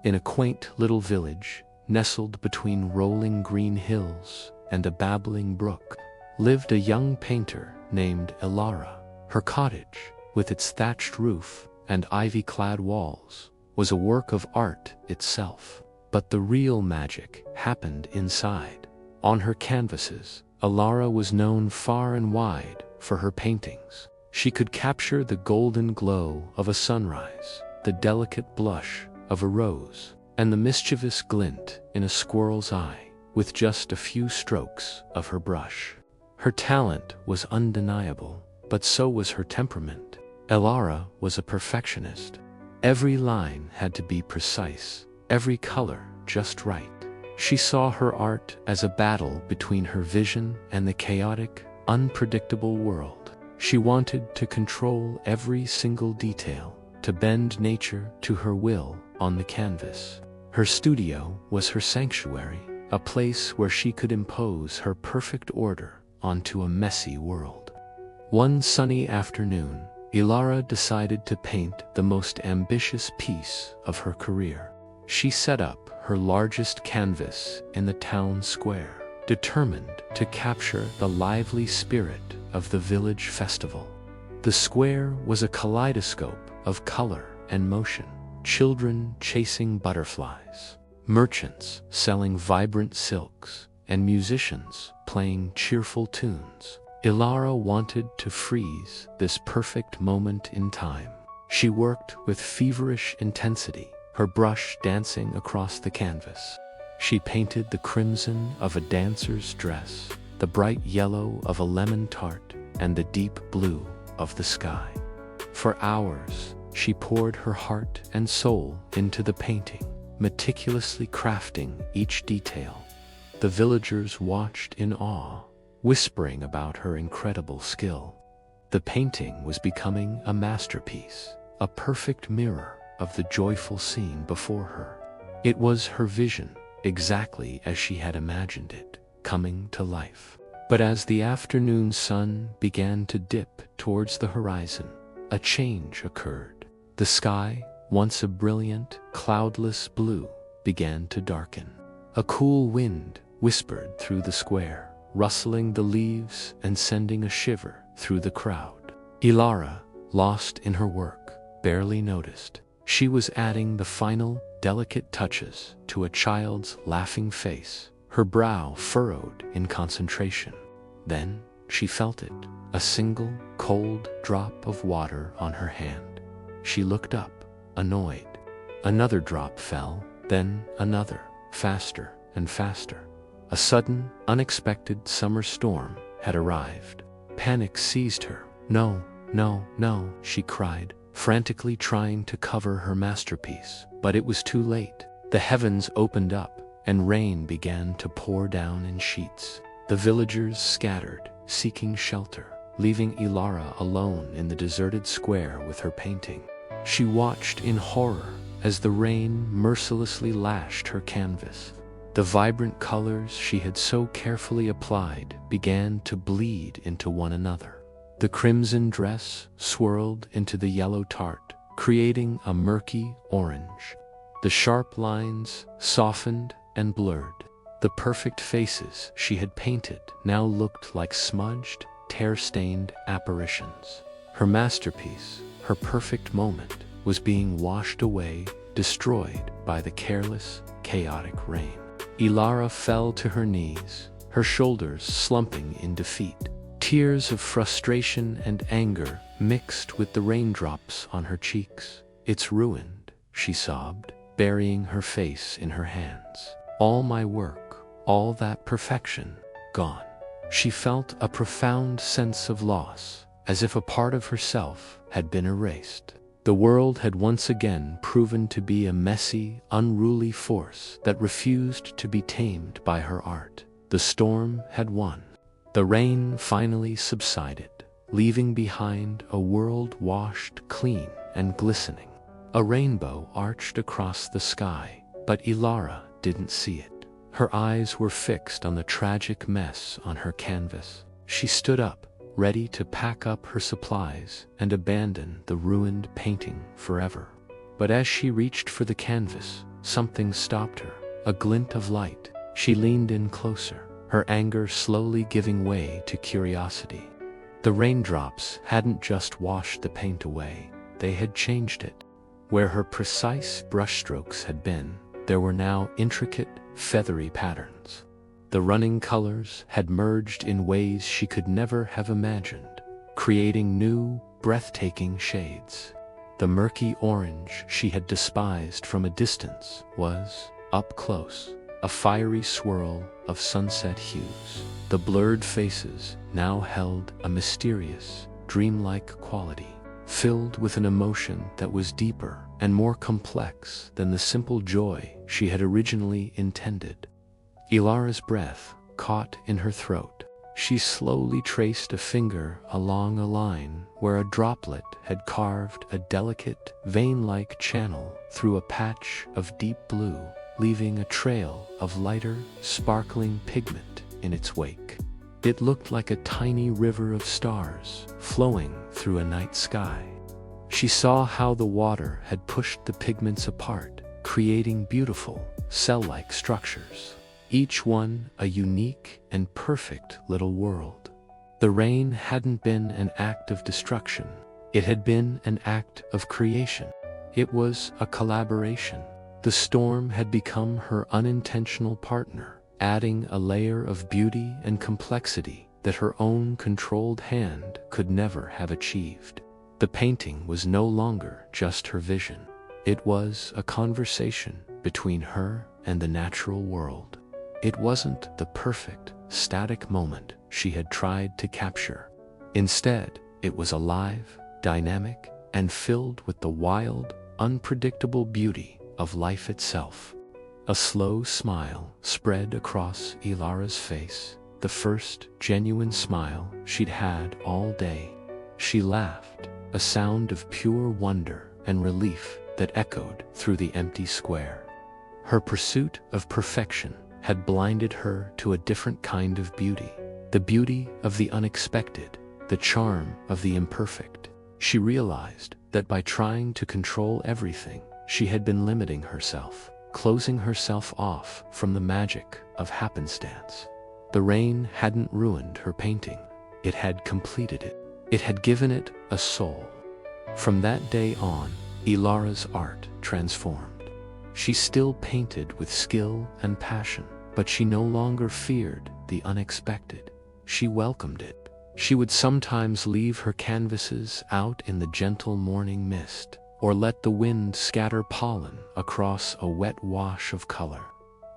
In a quaint little village, nestled between rolling green hills and a babbling brook, lived a young painter named Elara. Her cottage, with its thatched roof and ivy-clad walls, was a work of art itself. But the real magic happened inside. On her canvases, Elara was known far and wide for her paintings. She could capture the golden glow of a sunrise, the delicate blush of a rose, and the mischievous glint in a squirrel's eye, with just a few strokes of her brush. Her talent was undeniable, but so was her temperament. Elara was a perfectionist. Every line had to be precise, every color just right. She saw her art as a battle between her vision and the chaotic, unpredictable world. She wanted to control every single detail, to bend nature to her will on the canvas. Her studio was her sanctuary, a place where she could impose her perfect order onto a messy world. One sunny afternoon, Elara decided to paint the most ambitious piece of her career. She set up her largest canvas in the town square, determined to capture the lively spirit of the village festival. The square was a kaleidoscope of color and motion. Children chasing butterflies, merchants selling vibrant silks, and musicians playing cheerful tunes. Elara wanted to freeze this perfect moment in time. She worked with feverish intensity, her brush dancing across the canvas. She painted the crimson of a dancer's dress, the bright yellow of a lemon tart, and the deep blue of the sky. For hours, she poured her heart and soul into the painting, meticulously crafting each detail. The villagers watched in awe, whispering about her incredible skill. The painting was becoming a masterpiece, a perfect mirror of the joyful scene before her. It was her vision, exactly as she had imagined it, coming to life. But as the afternoon sun began to dip towards the horizon, a change occurred. The sky, once a brilliant, cloudless blue, began to darken. A cool wind whispered through the square, rustling the leaves and sending a shiver through the crowd. Elara, lost in her work, barely noticed. She was adding the final, delicate touches to a child's laughing face, her brow furrowed in concentration. Then she felt it, a single, cold drop of water on her hand. She looked up, annoyed. Another drop fell, then another, faster and faster. A sudden, unexpected summer storm had arrived. Panic seized her. "No, no, no," she cried, frantically trying to cover her masterpiece. But it was too late. The heavens opened up, and rain began to pour down in sheets. The villagers scattered, seeking shelter, leaving Elara alone in the deserted square with her painting. She watched in horror as the rain mercilessly lashed her canvas. The vibrant colors she had so carefully applied began to bleed into one another. The crimson dress swirled into the yellow tart, creating a murky orange. The sharp lines softened and blurred. The perfect faces she had painted now looked like smudged, tear-stained apparitions. Her masterpiece, her perfect moment, was being washed away, destroyed by the careless, chaotic rain. Elara fell to her knees, her shoulders slumping in defeat. Tears of frustration and anger mixed with the raindrops on her cheeks. "It's ruined," she sobbed, burying her face in her hands. "All my work, all that perfection, gone." She felt a profound sense of loss, as if a part of herself had been erased. The world had once again proven to be a messy, unruly force that refused to be tamed by her art. The storm had won. The rain finally subsided, leaving behind a world washed clean and glistening. A rainbow arched across the sky, but Elara didn't see it. Her eyes were fixed on the tragic mess on her canvas. She stood up, ready to pack up her supplies and abandon the ruined painting forever. But as she reached for the canvas, something stopped her, a glint of light. She leaned in closer, her anger slowly giving way to curiosity. The raindrops hadn't just washed the paint away, they had changed it. Where her precise brushstrokes had been, there were now intricate, feathery patterns. The running colors had merged in ways she could never have imagined, creating new, breathtaking shades. The murky orange she had despised from a distance was, up close, a fiery swirl of sunset hues. The blurred faces now held a mysterious, dreamlike quality, filled with an emotion that was deeper and more complex than the simple joy she had originally intended. Elara's breath caught in her throat. She slowly traced a finger along a line where a droplet had carved a delicate, vein-like channel through a patch of deep blue, leaving a trail of lighter, sparkling pigment in its wake. It looked like a tiny river of stars flowing through a night sky. She saw how the water had pushed the pigments apart, creating beautiful, cell-like structures, each one a unique and perfect little world. The rain hadn't been an act of destruction, it had been an act of creation. It was a collaboration. The storm had become her unintentional partner, adding a layer of beauty and complexity that her own controlled hand could never have achieved. The painting was no longer just her vision. It was a conversation between her and the natural world. It wasn't the perfect, static moment she had tried to capture. Instead, it was alive, dynamic, and filled with the wild, unpredictable beauty of life itself. A slow smile spread across Elara's face, the first genuine smile she'd had all day. She laughed, a sound of pure wonder and relief that echoed through the empty square. Her pursuit of perfection had blinded her to a different kind of beauty, the beauty of the unexpected, the charm of the imperfect. She realized that by trying to control everything, she had been limiting herself, closing herself off from the magic of happenstance. The rain hadn't ruined her painting, it had completed it. It had given it a soul. From that day on, Elara's art transformed. She still painted with skill and passion, but she no longer feared the unexpected. She welcomed it. She would sometimes leave her canvases out in the gentle morning mist, or let the wind scatter pollen across a wet wash of color.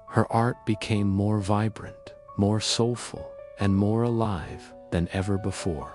Her art became more vibrant, more soulful, and more alive than ever before.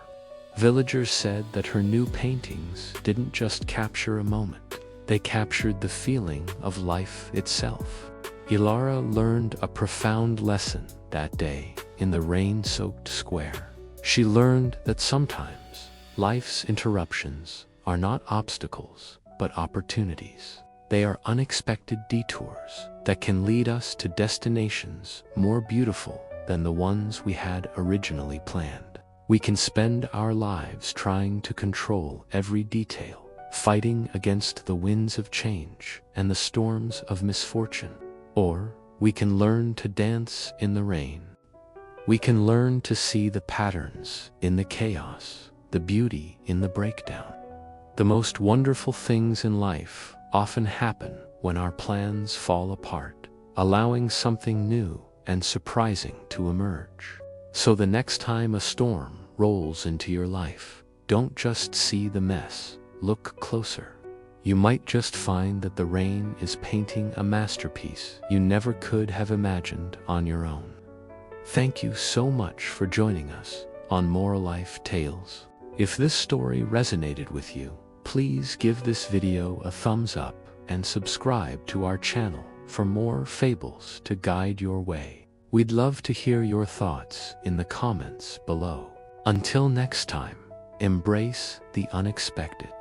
Villagers said that her new paintings didn't just capture a moment, they captured the feeling of life itself. Elara learned a profound lesson that day in the rain-soaked square. She learned that sometimes life's interruptions are not obstacles, but opportunities. They are unexpected detours that can lead us to destinations more beautiful than the ones we had originally planned. We can spend our lives trying to control every detail, fighting against the winds of change and the storms of misfortune. Or we can learn to dance in the rain. We can learn to see the patterns in the chaos, the beauty in the breakdown. The most wonderful things in life often happen when our plans fall apart, allowing something new and surprising to emerge. So the next time a storm rolls into your life, don't just see the mess, look closer. You might just find that the rain is painting a masterpiece you never could have imagined on your own. Thank you so much for joining us on MoraLife Tales. If this story resonated with you, please give this video a thumbs up and subscribe to our channel for more fables to guide your way. We'd love to hear your thoughts in the comments below. Until next time, embrace the unexpected.